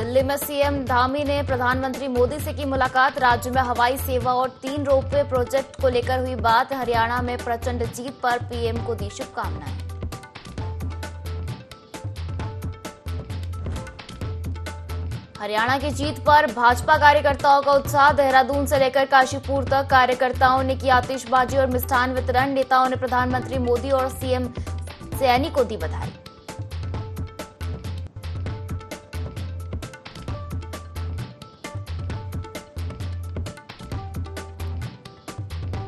दिल्ली में सीएम धामी ने प्रधानमंत्री मोदी से की मुलाकात। राज्य में हवाई सेवा और 3 रोपवे प्रोजेक्ट को लेकर हुई बात। हरियाणा में प्रचंड जीत पर पीएम को दी शुभकामनाएं। हरियाणा की जीत पर भाजपा कार्यकर्ताओं का उत्साह। देहरादून से लेकर काशीपुर तक कार्यकर्ताओं ने की आतिशबाजी और मिष्ठान वितरण। नेताओं ने प्रधानमंत्री मोदी और सीएम सैनी को दी बधाई।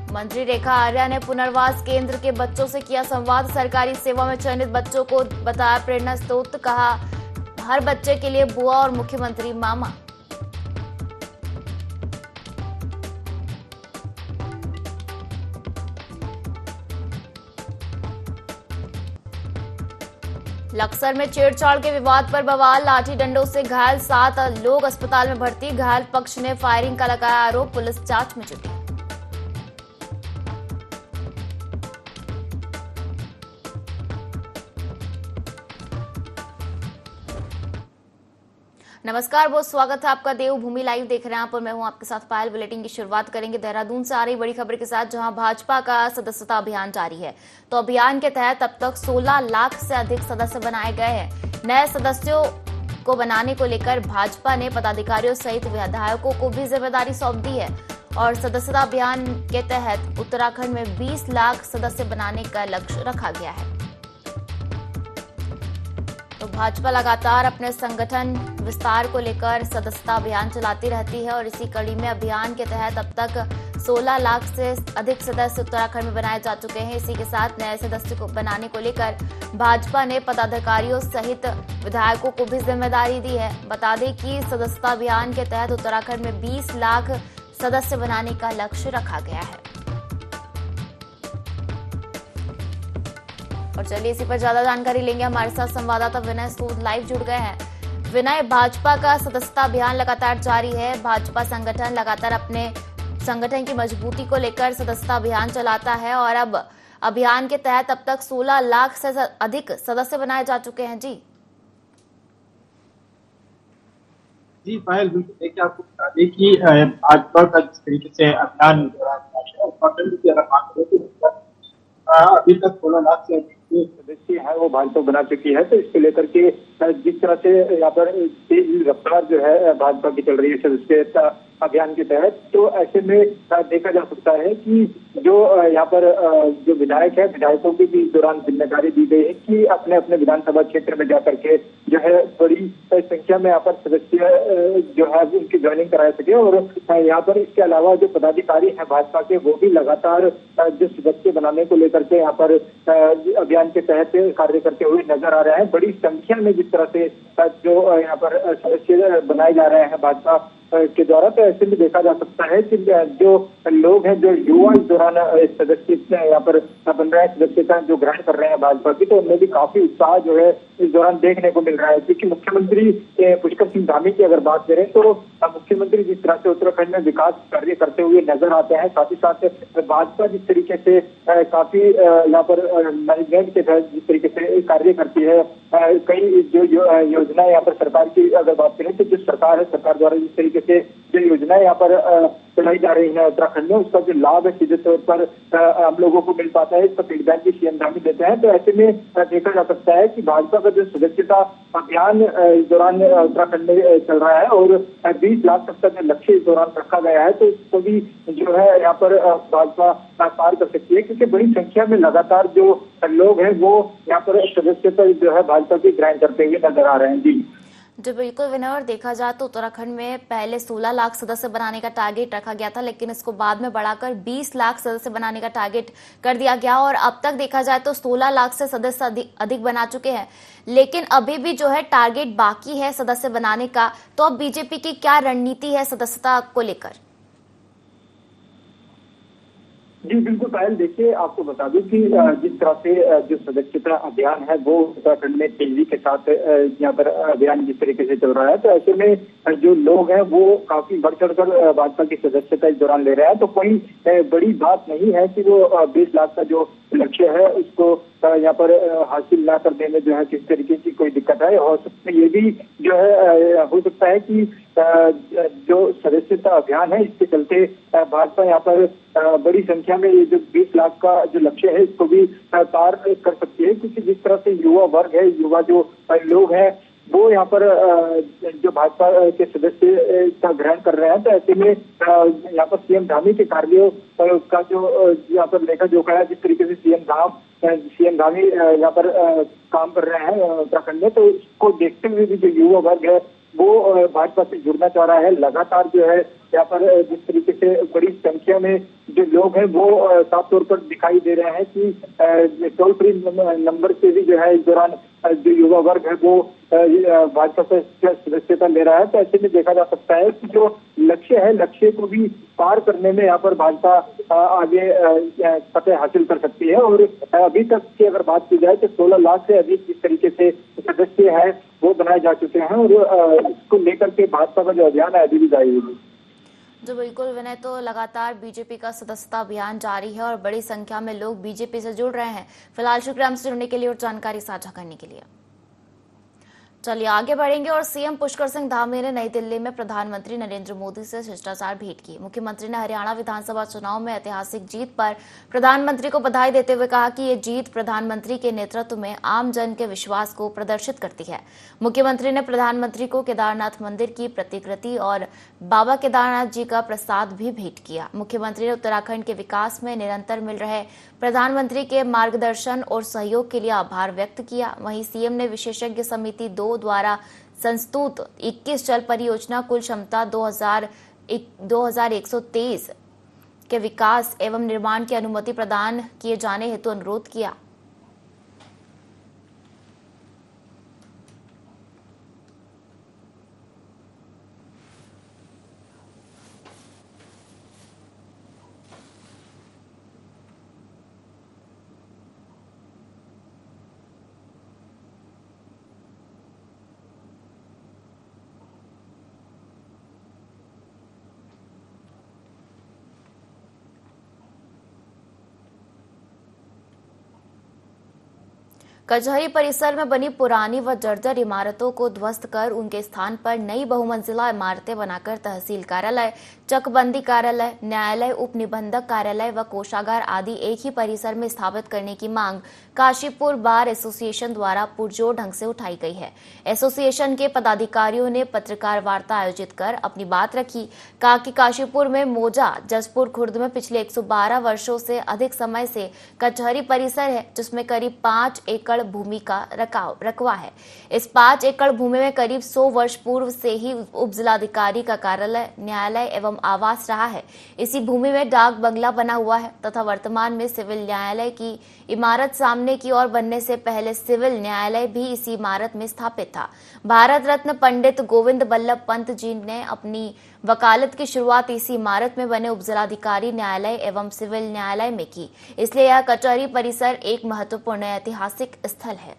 मंत्री रेखा आर्या ने पुनर्वास केंद्र के बच्चों से किया संवाद। सरकारी सेवा में चयनित बच्चों को बताया प्रेरणा स्रोत। कहा हर बच्चे के लिए बुआ और मुख्यमंत्री मामा। लक्सर में छेड़छाड़ के विवाद पर बवाल। लाठी डंडों से घायल 7 लोग अस्पताल में भर्ती। घायल पक्ष ने फायरिंग का लगाया आरोप। पुलिस जांच में जुटी। नमस्कार, बहुत स्वागत है आपका। देवभूमि लाइव देख रहे हैं आप और मैं हूं आपके साथ पायल। बुलेटिन की शुरुआत करेंगे देहरादून से आ रही बड़ी खबर के साथ, जहां भाजपा का सदस्यता अभियान जारी है। तो अभियान के तहत अब तक 16 लाख से अधिक सदस्य बनाए गए हैं। नए सदस्यों को बनाने को लेकर भाजपा ने पदाधिकारियों सहित विधायकों को भी जिम्मेदारी सौंप दी है और सदस्यता अभियान के तहत उत्तराखंड में 20 लाख सदस्य बनाने का लक्ष्य रखा गया है। तो भाजपा लगातार अपने संगठन विस्तार को लेकर सदस्यता अभियान चलाती रहती है और इसी कड़ी में अभियान के तहत अब तक 16 लाख से अधिक सदस्य उत्तराखंड में बनाए जा चुके हैं। इसी के साथ नए सदस्य को बनाने को लेकर भाजपा ने पदाधिकारियों सहित विधायकों को भी जिम्मेदारी दी है। बता दें कि सदस्यता अभियान के तहत उत्तराखंड में 20 लाख सदस्य बनाने का लक्ष्य रखा गया है। और चलिए इसी पर ज्यादा जानकारी लेंगे। हमारे साथ संवाददाता विनय सूद लाइव जुड़ गए हैं। विनय, भाजपा का सदस्यता अभियान लगातार जारी है। भाजपा संगठन लगातार अपने संगठन की मजबूती को लेकर सदस्यता अभियान चलाता है और अब अभियान के तहत अब तक 16 लाख से अधिक सदस्य बनाए जा चुके हैं। जी पायल, बिल्कुल। देखिए, आपको बता दें कि भाजपा का जिस तरीके से अभियान अभी तक 16 लाख से अधिक जो सदस्य है वो भाजपा बना चुकी है। तो इसको लेकर के जिस तरह से यहाँ पर तेज रफ्तार जो है भाजपा की चल रही है सदस्यता अभियान के तहत, तो ऐसे में देखा जा सकता है कि जो यहाँ पर जो विधायक है, विधायकों की भी इस दौरान जिम्मेदारी दी गई है कि अपने अपने विधानसभा क्षेत्र में जाकर के जो है बड़ी संख्या में यहाँ पर सदस्य जो है उनकी ज्वाइनिंग करा सके। और यहाँ पर इसके अलावा जो पदाधिकारी हैं भाजपा के, वो भी लगातार जो सदस्य बनाने को लेकर के यहाँ पर अभियान के तहत कार्य करते हुए नजर आ रहे हैं। बड़ी संख्या में जिस तरह से जो यहाँ पर सदस्य बनाए जा रहे हैं भाजपा के द्वारा, तो ऐसे में देखा जा सकता है कि जो लोग हैं, जो युवा इस दौरान सदस्य यहाँ पर बन रहे हैं, सदस्यता जो ग्रहण कर रहे हैं भाजपा की, तो उनमें भी काफी उत्साह जो है इस दौरान देखने को मिल रहा है। क्योंकि मुख्यमंत्री पुष्कर सिंह धामी की अगर बात करें तो मुख्यमंत्री जिस तरह से उत्तराखंड में विकास कार्य करते हुए नजर आते हैं, साथ ही साथ भाजपा जिस तरीके से काफी यहाँ पर मैनेजमेंट के तहत जिस तरीके से कार्य करती है, कई जो योजना यहाँ पर सरकार की अगर बात करें तो जो सरकार है, सरकार द्वारा जिस तरीके से जो योजनाएं यहाँ पर चलाई जा रही है उत्तराखंड में, उसका जो लाभ है सीधे तौर पर हम लोगों को मिल पाता है। इसका फीडबैक भी सीएम धामी देते हैं। तो ऐसे में देखा जा सकता है कि भाजपा का जो सदस्यता अभियान इस दौरान उत्तराखंड में चल रहा है और 20 लाख तक का जो लक्ष्य इस दौरान रखा गया है, तो इसको भी जो है यहाँ पर भाजपा पार कर सकती है। क्योंकि बड़ी संख्या में लगातार जो लोग हैं वो यहाँ पर सदस्यता जो है भाजपा की ग्रहण करते हुए नजर आ रहे हैं। जी बिल्कुल विनय, और देखा जाए तो उत्तराखंड में पहले 16 लाख सदस्य बनाने का टारगेट रखा गया था, लेकिन इसको बाद में बढ़ाकर 20 लाख सदस्य बनाने का टारगेट कर दिया गया और अब तक देखा जाए तो 16 लाख से सदस्य अधिक बना चुके हैं। लेकिन अभी भी जो है टारगेट बाकी है सदस्य बनाने का। तो अब बीजेपी की क्या रणनीति है सदस्यता को लेकर? जी बिल्कुल पायल, देखिए आपको बता दूं कि जिस तरह से जो सदस्यता अभियान है वो उत्तराखंड में तेजी के साथ यहाँ पर अभियान जिस तरीके से चल रहा है, तो ऐसे में जो लोग हैं वो काफी बढ़ चढ़कर भाजपा की सदस्यता इस दौरान ले रहे हैं। तो कोई बड़ी बात नहीं है कि वो 20 लाख का जो लक्ष्य है उसको यहाँ पर हासिल ना करने में जो है किस तरीके की कोई दिक्कत है। हो सकता है ये भी जो है हो सकता है कि जो सदस्यता अभियान है इसके चलते भाजपा यहाँ पर बड़ी संख्या में ये जो 20 लाख का जो लक्ष्य है इसको भी पार कर सकती है, क्योंकि जिस तरह से युवा वर्ग है, युवा जो लोग हैं वो यहाँ पर जो भाजपा के सदस्य का ग्रहण कर रहे हैं, तो ऐसे में यहाँ पर सीएम धामी के कार्यों का जो यहाँ पर लेखा जोखा है, जिस तरीके से सीएम धामी यहाँ पर काम कर रहे हैं उत्तराखंड में, तो इसको देखते हुए भी जो युवा वर्ग है वो भाजपा से जुड़ना चाह रहा है। लगातार जो है यहाँ पर जिस तरीके से बड़ी संख्या में जो लोग हैं वो साफ तौर पर दिखाई दे रहे हैं कि टोल फ्री नंबर से भी जो है इस दौरान जो युवा वर्ग है वो भाजपा से सदस्यता ले रहा है। तो ऐसे में देखा जा सकता है कि जो लक्ष्य है, लक्ष्य को भी पार करने में यहाँ पर भाजपा आगे फतेह हासिल कर सकती है। और अभी तक की अगर बात की जाए तो 16 लाख से अधिक जिस तरीके से सदस्य है वो बनाए जा चुके हैं, और इसको लेकर के भाजपा का जो अभियान है अभी भी जारी है। जो बिल्कुल विनय, तो लगातार बीजेपी का सदस्यता अभियान जारी है और बड़ी संख्या में लोग बीजेपी से जुड़ रहे हैं। फिलहाल शुक्रिया हमसे जुड़ने के लिए और जानकारी साझा करने के लिए। चलिए आगे बढ़ेंगे और सीएम पुष्कर सिंह धामी ने नई दिल्ली में प्रधानमंत्री नरेंद्र मोदी से शिष्टाचार भेंट की। मुख्यमंत्री ने हरियाणा विधानसभा चुनाव में ऐतिहासिक जीत पर प्रधानमंत्री को बधाई देते हुए कहा कि ये जीत प्रधानमंत्री के नेतृत्व में आम जन के विश्वास को प्रदर्शित करती है। मुख्यमंत्री ने प्रधानमंत्री को केदारनाथ मंदिर की प्रतिकृति और बाबा केदारनाथ जी का प्रसाद भी भेंट किया। मुख्यमंत्री ने उत्तराखंड के विकास में निरंतर मिल रहे प्रधानमंत्री के मार्गदर्शन और सहयोग के लिए आभार व्यक्त किया। वहीं सीएम ने विशेषज्ञ समिति 2 द्वारा संस्तुत 21 जल परियोजना कुल क्षमता 2123 के विकास एवं निर्माण की अनुमति प्रदान किए जाने हेतु अनुरोध किया। कचहरी परिसर में बनी पुरानी व जर्जर इमारतों को ध्वस्त कर उनके स्थान पर नई बहुमंजिला इमारतें बनाकर तहसील कार्यालय, चकबंदी कार्यालय, न्यायालय, उप निबंधक कार्यालय व कोषागार आदि एक ही परिसर में स्थापित करने की मांग काशीपुर बार एसोसिएशन द्वारा पुरजोर ढंग से उठाई गई है। एसोसिएशन के पदाधिकारियों ने पत्रकार वार्ता आयोजित कर अपनी बात रखी। कहा कि काशीपुर में मोजा जसपुर खुर्द में पिछले 112 वर्षों से अधिक समय से कचहरी परिसर है, जिसमें करीब 5 एकड़ भूमि का रकबा है। इस 5 एकड़ भूमि में करीब 100 वर्ष पूर्व से ही उप जिलाधिकारी का कार्यालय, न्यायालय एवं आवास रहा है। इसी भूमि में डाक बंगला बना हुआ है तथा वर्तमान में सिविल न्यायालय की इमारत सामने की ओर बनने से पहले सिविल न्यायालय भी इसी इमारत में स्थापित था। भारत रत्न पंडित गोविंद बल्लभ पंत जी ने अपनी वकालत की शुरुआत इसी इमारत में बने उपजिलाधिकारी न्यायालय एवं सिविल न्यायालय में की, इसलिए यह कचहरी परिसर एक महत्वपूर्ण ऐतिहासिक स्थल है।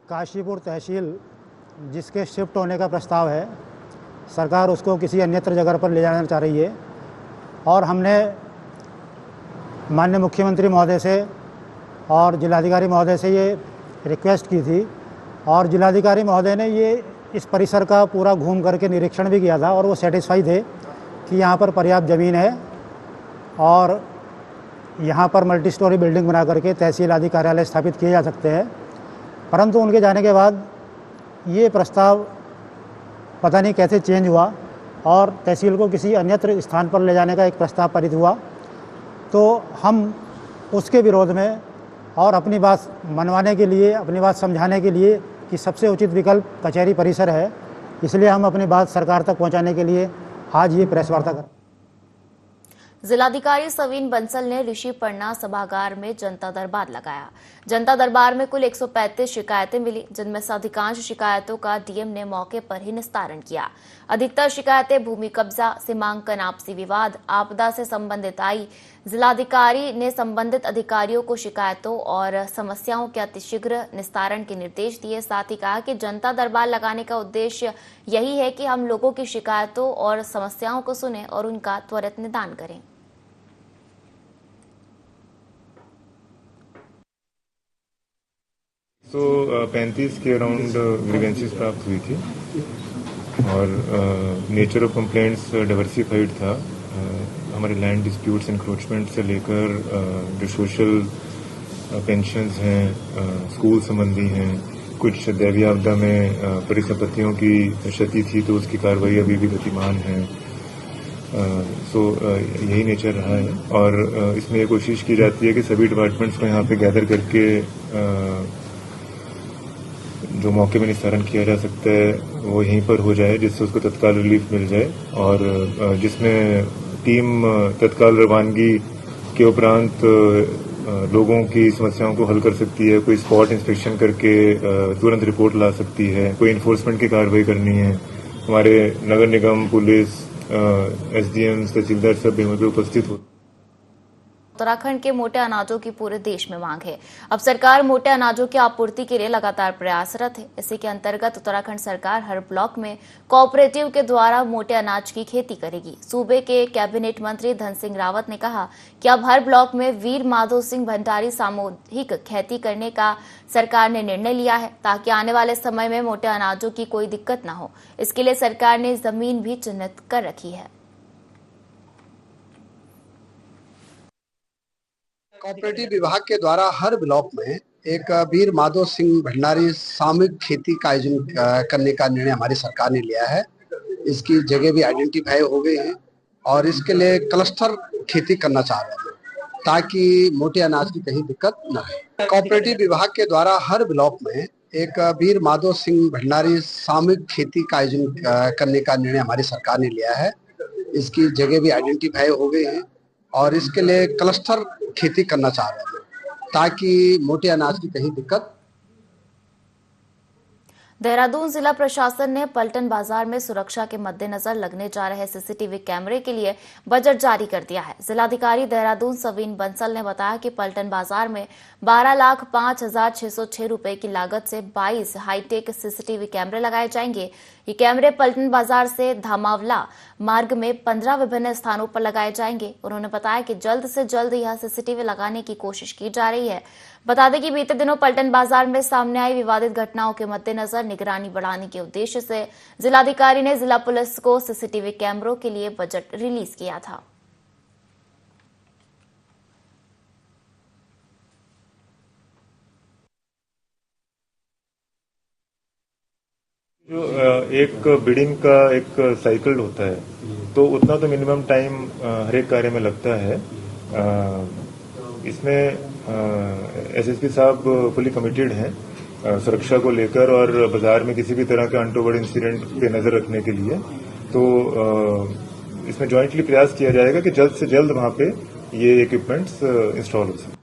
काशीपुर तहसील जिसके शिफ्ट होने का प्रस्ताव है, सरकार उसको किसी अन्यत्र जगह पर ले जाना चाह रही है और हमने माननीय मुख्यमंत्री महोदय से और जिलाधिकारी महोदय से ये रिक्वेस्ट की थी और जिलाधिकारी महोदय ने ये इस परिसर का पूरा घूम करके निरीक्षण भी किया था और वो सेटिस्फाई थे कि यहाँ पर पर्याप्त ज़मीन है और यहाँ पर मल्टी स्टोरी बिल्डिंग बना करके तहसील आदि कार्यालय स्थापित किए जा सकते हैं। परंतु उनके जाने के बाद ये प्रस्ताव पता नहीं कैसे चेंज हुआ और तहसील को किसी अन्यत्र स्थान पर ले जाने का एक प्रस्ताव पारित हुआ, तो हम उसके विरोध में और अपनी बात मनवाने के लिए, अपनी बात समझाने के लिए कि सबसे उचित विकल्प कचहरी परिसर है, इसलिए हम अपनी बात सरकार तक पहुंचाने के लिए आज ये प्रेस वार्ता कर। जिलाधिकारी सवीन बंसल ने ऋषिपर्णा सभागार में जनता दरबार लगाया। जनता दरबार में कुल 135 शिकायतें मिली, जिनमें से अधिकांश शिकायतों का डीएम ने मौके पर ही निस्तारण किया। अधिकतर शिकायतें भूमि कब्जा, सीमांकन, आपसी विवाद, आपदा से संबंधित आई। जिलाधिकारी ने संबंधित अधिकारियों को शिकायतों और समस्याओं के अतिशीघ्र निस्तारण के निर्देश दिए। साथ ही कहा कि जनता दरबार लगाने का उद्देश्य यही है कि हम लोगों की शिकायतों और समस्याओं को सुनें और उनका त्वरित निदान करें। तो 35 के अराउंड ग्रीवेंसेस प्राप्त हुई थी और नेचर ऑफ कंप्लेंट्स डाइवर्सिफाइड था। हमारे लैंड डिस्प्यूट्स, इंक्रोचमेंट से लेकर जो सोशल पेंशन्स हैं, स्कूल संबंधी हैं, कुछ दैवीय आपदा में परिसंपत्तियों की क्षति थी तो उसकी कार्रवाई अभी भी गतिमान है। यही नेचर रहा है और इसमें ये कोशिश की जाती है कि सभी डिपार्टमेंट्स को यहाँ पे गैदर करके जो मौके में निस्तारण किया जा सकता है वो यहीं पर हो जाए, जिससे उसको तत्काल रिलीफ मिल जाए और जिसमें टीम तत्काल रवानगी के उपरांत लोगों की समस्याओं को हल कर सकती है। कोई स्पॉट इंस्पेक्शन करके तुरंत रिपोर्ट ला सकती है, कोई इन्फोर्समेंट की कार्रवाई करनी है। हमारे नगर निगम, पुलिस, एसडीएम, तहसीलदार सब यहाँ पे उपस्थित हो। उत्तराखंड के मोटे अनाजों की पूरे देश में मांग है। अब सरकार मोटे अनाजों की आपूर्ति के लिए लगातार प्रयासरत है। इसी के अंतर्गत उत्तराखंड सरकार हर ब्लॉक में कोऑपरेटिव के द्वारा मोटे अनाज की खेती करेगी। सूबे के कैबिनेट मंत्री धन सिंह रावत ने कहा कि अब हर ब्लॉक में वीर माधो सिंह भंडारी सामूहिक खेती करने का सरकार ने निर्णय लिया है, ताकि आने वाले समय में मोटे अनाजों की कोई दिक्कत न हो। इसके लिए सरकार ने जमीन भी चिन्हित कर रखी है। कोऑपरेटिव विभाग के द्वारा हर ब्लॉक में एक वीर माधो सिंह भंडारी सामूहिक खेती का आयोजन करने का निर्णय हमारी सरकार ने लिया है। इसकी जगह भी आइडेंटिफाई हो गई है और इसके लिए क्लस्टर खेती करना चाह रहे हैं ताकि मोटे अनाज की कहीं दिक्कत न हो। कोऑपरेटिव विभाग के द्वारा हर ब्लॉक में एक वीर माधो सिंह भंडारी सामूहिक खेती का आयोजन करने का निर्णय हमारी सरकार ने लिया है। इसकी जगह भी आइडेंटिफाई हो गई है और इसके लिए क्लस्टर खेती करना चाह रहे हैं ताकि मोटे अनाज की कहीं दिक्कत। देहरादून जिला प्रशासन ने पलटन बाजार में सुरक्षा के मद्देनजर लगने जा रहे सीसीटीवी कैमरे के लिए बजट जारी कर दिया है। जिलाधिकारी देहरादून सवीन बंसल ने बताया कि पलटन बाजार में 12,05,606 रुपए की लागत से 22 हाईटेक सीसीटीवी कैमरे लगाए जाएंगे। ये कैमरे पलटन बाजार से धामावला मार्ग में 15 विभिन्न स्थानों पर लगाए जाएंगे। उन्होंने बताया कि जल्द से जल्द यह सीसीटीवी लगाने की कोशिश की जा रही है। बता दें कि बीते दिनों पलटन बाजार में सामने आई विवादित घटनाओं के मद्देनजर निगरानी बढ़ाने के उद्देश्य से जिलाधिकारी ने जिला पुलिस को सीसीटीवी कैमरों के लिए बजट रिलीज किया था। जो एक बिडिंग का एक साइकिल होता है तो उतना तो मिनिमम टाइम हर एक कार्य में लगता है। इसमें एसएसपी साहब फुली कमिटेड हैं सुरक्षा को लेकर और बाजार में किसी भी तरह के अनटोवर्ड इंसिडेंट पे नजर रखने के लिए। तो इसमें जॉइंटली प्रयास किया जाएगा कि जल्द से जल्द वहां पे ये इक्विपमेंट्स इंस्टॉल हो सके।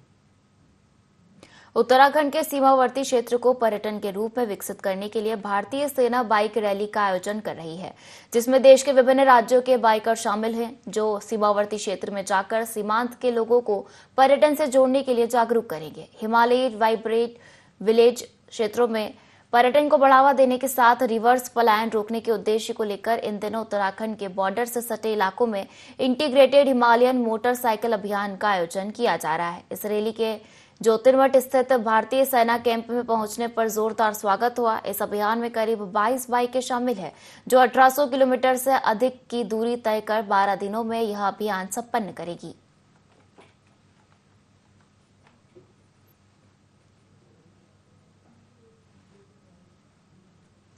उत्तराखंड के सीमावर्ती क्षेत्र को पर्यटन के रूप में विकसित करने के लिए भारतीय सेना बाइक रैली का आयोजन कर रही है, जिसमें देश के विभिन्न राज्यों के बाइकर शामिल हैं, जो सीमावर्ती क्षेत्र में जाकर सीमांत के लोगों को पर्यटन से जोड़ने के लिए जागरूक करेंगे। हिमालयी वाइब्रेट विलेज क्षेत्रों में पर्यटन को बढ़ावा देने के साथ रिवर्स पलायन रोकने के उद्देश्य को लेकर इन दिनों उत्तराखंड के बॉर्डर से सटे इलाकों में इंटीग्रेटेड हिमालयन मोटरसाइकिल अभियान का आयोजन किया जा रहा है। इस रैली के ज्योतिर्मठ स्थित भारतीय सेना कैंप में पहुंचने पर जोरदार स्वागत हुआ। इस अभियान में करीब 22 बाइकें शामिल हैं, जो 1800 किलोमीटर से अधिक की दूरी तय कर 12 दिनों में यह अभियान संपन्न करेगी।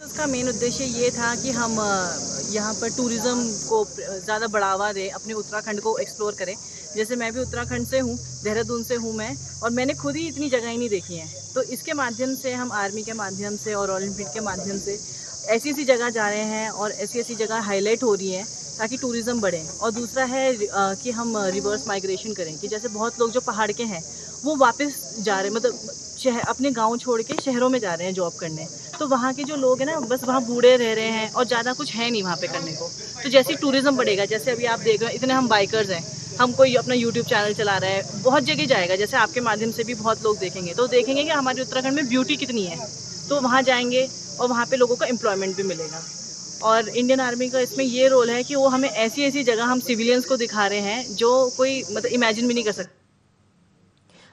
इसका मेन उद्देश्य ये था कि हम यहाँ पर टूरिज्म को ज़्यादा बढ़ावा दें, अपने उत्तराखंड को एक्सप्लोर करें। जैसे मैं भी उत्तराखंड से हूँ, देहरादून से हूँ मैं, और मैंने खुद ही इतनी जगह ही नहीं देखी हैं। तो इसके माध्यम से हम आर्मी के माध्यम से और रॉयल एनफील्ड के माध्यम से ऐसी ऐसी जगह जा रहे हैं और ऐसी ऐसी जगह हाईलाइट हो रही हैं ताकि टूरिज्म बढ़े। और दूसरा है कि हम रिवर्स माइग्रेशन करें, कि जैसे बहुत लोग जो पहाड़ के हैं वो वापस जा रहे हैं, मतलब अपने गांव छोड़ के शहरों में जा रहे हैं जॉब करने। तो वहाँ के जो लोग हैं ना, बस वहाँ बूढ़े रह रहे हैं और ज़्यादा कुछ है नहीं वहाँ पे करने को। तो जैसे टूरिज्म बढ़ेगा, जैसे अभी आप देख रहे हो इतने हम बाइकर्स हैं, हम कोई अपना यूट्यूब चैनल चला रहा है, बहुत जगह जाएगा, जैसे आपके माध्यम से भी बहुत लोग देखेंगे, तो देखेंगे कि हमारे उत्तराखंड में ब्यूटी कितनी है। तो वहाँ जाएंगे और वहाँ पे लोगों को एम्प्लॉयमेंट भी मिलेगा। और इंडियन आर्मी का इसमें ये रोल है कि वो हमें ऐसी ऐसी जगह हम सिविलियंस को दिखा रहे हैं जो कोई मतलब इमेजिन भी नहीं कर सकता।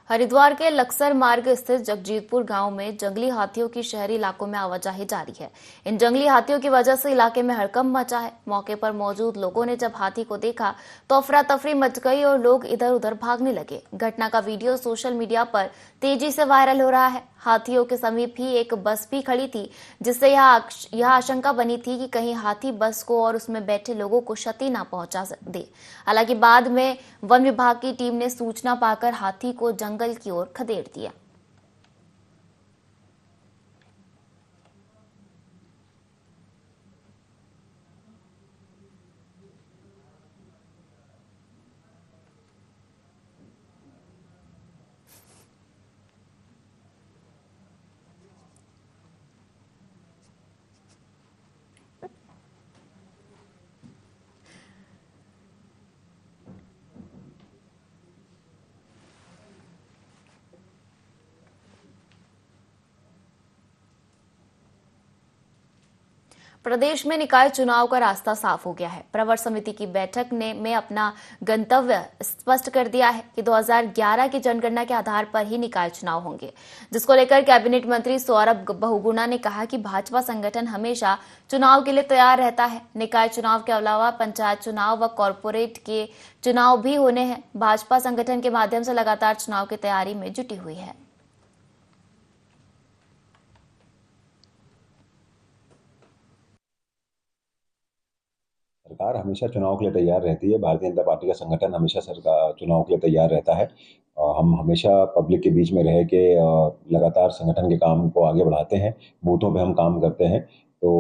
हरिद्वार के लक्सर मार्ग स्थित जगजीतपुर गांव में जंगली हाथियों की शहरी इलाकों में आवाजाही जारी है। इन जंगली हाथियों की वजह से इलाके में हड़कंप मचा है। मौके पर मौजूद लोगों ने जब हाथी को देखा तो अफरा तफरी मच गई और लोग इधर उधर भागने लगे। घटना का वीडियो सोशल मीडिया पर तेजी से वायरल हो रहा है। हाथियों के समीप ही एक बस भी खड़ी थी, जिससे यह आशंका बनी थी कि कहीं हाथी बस को और उसमें बैठे लोगों को क्षति न पहुंचा दे। हालांकि बाद में वन विभाग की टीम ने सूचना पाकर हाथी को जंगल की ओर खदेड़ दिया। प्रदेश में निकाय चुनाव का रास्ता साफ हो गया है। प्रवर समिति की बैठक में अपना गंतव्य स्पष्ट कर दिया है कि 2011 की जनगणना के आधार पर ही निकाय चुनाव होंगे, जिसको लेकर कैबिनेट मंत्री सौरभ बहुगुणा ने कहा कि भाजपा संगठन हमेशा चुनाव के लिए तैयार रहता है। निकाय चुनाव के अलावा पंचायत चुनाव व कॉरपोरेट के चुनाव भी होने हैं। भाजपा संगठन के माध्यम से लगातार चुनाव की तैयारी में जुटी हुई है। सरकार हमेशा चुनाव के लिए तैयार रहती है। भारतीय जनता पार्टी का संगठन हमेशा सरकार चुनाव के लिए तैयार रहता है। हम हमेशा पब्लिक के बीच में रह के लगातार संगठन के काम को आगे बढ़ाते हैं। बूथों पे हम काम करते हैं। तो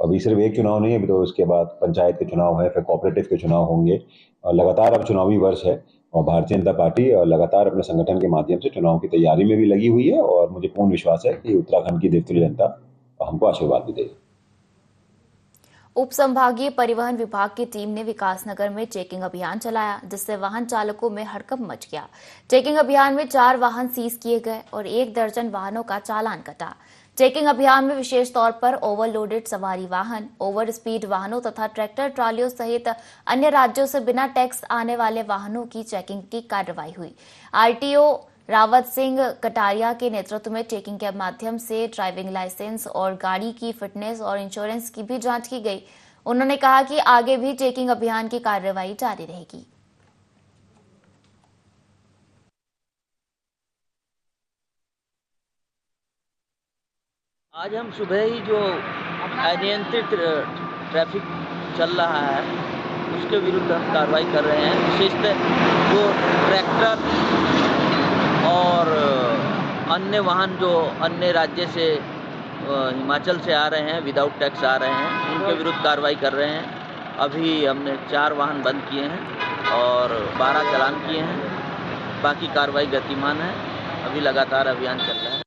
अभी सिर्फ एक चुनाव नहीं है, अभी तो उसके बाद पंचायत के चुनाव है, फिर कोऑपरेटिव के चुनाव होंगे। लगातार अब चुनावी वर्ष है और भारतीय जनता पार्टी लगातार अपने संगठन के माध्यम से चुनाव की तैयारी में भी लगी हुई है और मुझे पूर्ण विश्वास है कि उत्तराखंड की देवतुल्य जनता हमको आशीर्वाद भी देगी। उप संभागीय परिवहन विभाग की टीम ने विकासनगर में चेकिंग अभियान चलाया, जिससे वाहन चालकों में हड़कंप मच गया। चेकिंग अभियान में 4 वाहन सीज किए गए और 1 दर्जन वाहनों का चालान कटा। चेकिंग अभियान में विशेष तौर पर ओवरलोडेड सवारी वाहन, ओवर स्पीड वाहनों तथा ट्रैक्टर ट्रॉलियों सहित अन्य राज्यों से बिना टैक्स आने वाले वाहनों की चेकिंग की कार्रवाई हुई। आरटीओ रावत सिंह कटारिया के नेतृत्व में चेकिंग के माध्यम से ड्राइविंग लाइसेंस और गाड़ी की फिटनेस और इंश्योरेंस की भी जांच की गई। उन्होंने कहा कि आगे भी चेकिंग अभियान की कार्रवाई जारी रहेगी। आज हम सुबह ही जो अनियंत्रित ट्रैफिक चल रहा है उसके विरुद्ध हम कार्रवाई कर रहे हैं। विशेषतः जो ट्रैक्टर और अन्य वाहन जो अन्य राज्य से हिमाचल से आ रहे हैं, विदाउट टैक्स आ रहे हैं, उनके विरुद्ध कार्रवाई कर रहे हैं। अभी हमने 4 वाहन बंद किए हैं और 12 चालान किए हैं। बाकी कार्रवाई गतिमान है, अभी लगातार अभियान चल रहा है।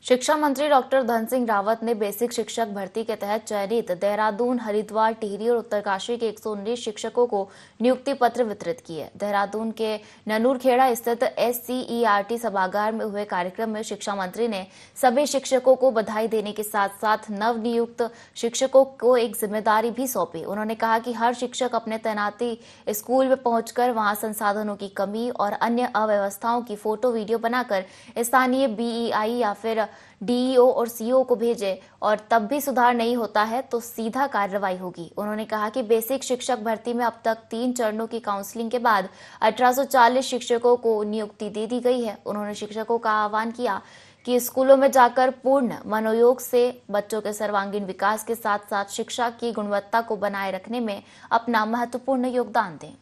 शिक्षा मंत्री डॉक्टर धन सिंह रावत ने बेसिक शिक्षक भर्ती के तहत चयनित देहरादून, हरिद्वार, टिहरी और उत्तरकाशी के 119 शिक्षकों को नियुक्ति पत्र वितरित किए। देहरादून के ननूरखेड़ा स्थित SCERT सभागार में हुए कार्यक्रम में शिक्षा मंत्री ने सभी शिक्षकों को बधाई देने के साथ साथ नव नियुक्त शिक्षकों को एक जिम्मेदारी भी सौंपी। उन्होंने कहा कि हर शिक्षक अपने तैनाती स्कूल में पहुंचकर वहां संसाधनों की कमी और अन्य अव्यवस्थाओं की फोटो वीडियो बनाकर स्थानीय BEI या फिर DEO और CO को भेजे और तब भी सुधार नहीं होता है तो सीधा कार्रवाई होगी। उन्होंने कहा कि बेसिक शिक्षक भर्ती में अब तक 3 चरणों की काउंसलिंग के बाद 1840 शिक्षकों को नियुक्ति दे दी गई है। उन्होंने शिक्षकों का आह्वान किया कि स्कूलों में जाकर पूर्ण मनोयोग से बच्चों के सर्वांगीण विकास के साथ साथ शिक्षा की गुणवत्ता को बनाए रखने में अपना महत्वपूर्ण योगदान दें।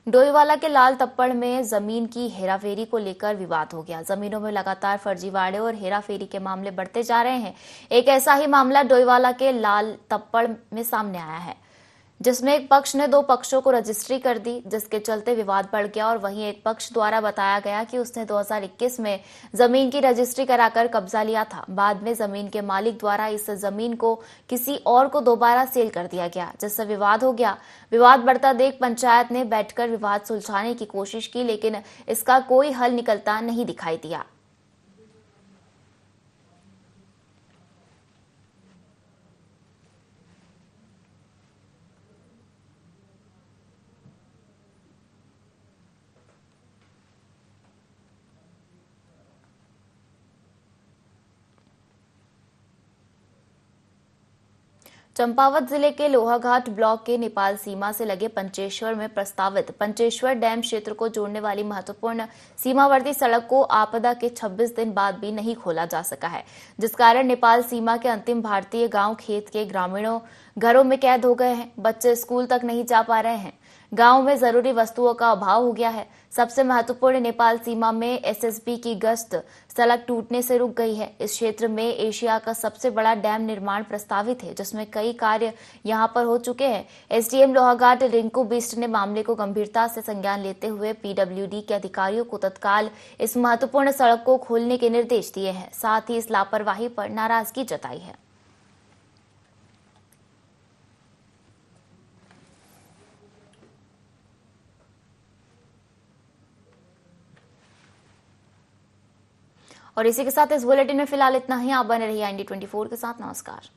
डोईवाला के लाल तप्पड़ में जमीन की हेराफेरी को लेकर विवाद हो गया। जमीनों में लगातार फर्जीवाड़े और हेराफेरी के मामले बढ़ते जा रहे हैं। एक ऐसा ही मामला डोईवाला के लाल तप्पड़ में सामने आया है, जिसमें एक पक्ष ने दो पक्षों को रजिस्ट्री कर दी, जिसके चलते विवाद बढ़ गया। और वहीं एक पक्ष द्वारा बताया गया कि उसने 2021 में जमीन की रजिस्ट्री कराकर कब्जा लिया था। बाद में जमीन के मालिक द्वारा इस जमीन को किसी और को दोबारा सेल कर दिया गया, जिससे विवाद हो गया। विवाद बढ़ता देख पंचायत ने बैठकर विवाद सुलझाने की कोशिश की, लेकिन इसका कोई हल निकलता नहीं दिखाई दिया। चंपावत जिले के लोहाघाट ब्लॉक के नेपाल सीमा से लगे पंचेश्वर में प्रस्तावित पंचेश्वर डैम क्षेत्र को जोड़ने वाली महत्वपूर्ण सीमावर्ती सड़क को आपदा के 26 दिन बाद भी नहीं खोला जा सका है, जिस कारण नेपाल सीमा के अंतिम भारतीय गांव खेत के ग्रामीणों घरों में कैद हो गए हैं। बच्चे स्कूल तक नहीं जा पा रहे हैं। गांव में जरूरी वस्तुओं का अभाव हो गया है। सबसे महत्वपूर्ण नेपाल सीमा में एसएसबी की गश्त सड़क टूटने से रुक गई है। इस क्षेत्र में एशिया का सबसे बड़ा डैम निर्माण प्रस्तावित है, जिसमें कई कार्य यहां पर हो चुके हैं। एसडीएम लोहाघाट रिंकू बिष्ट ने मामले को गंभीरता से संज्ञान लेते हुए पीडब्ल्यूडी के अधिकारियों को तत्काल इस महत्वपूर्ण सड़क को खोलने के निर्देश दिए हैं। साथ ही इस लापरवाही पर नाराजगी जताई है। और इसी के साथ इस बुलेटिन में फिलहाल इतना ही। आप बने रहिए IND24 के साथ। नमस्कार।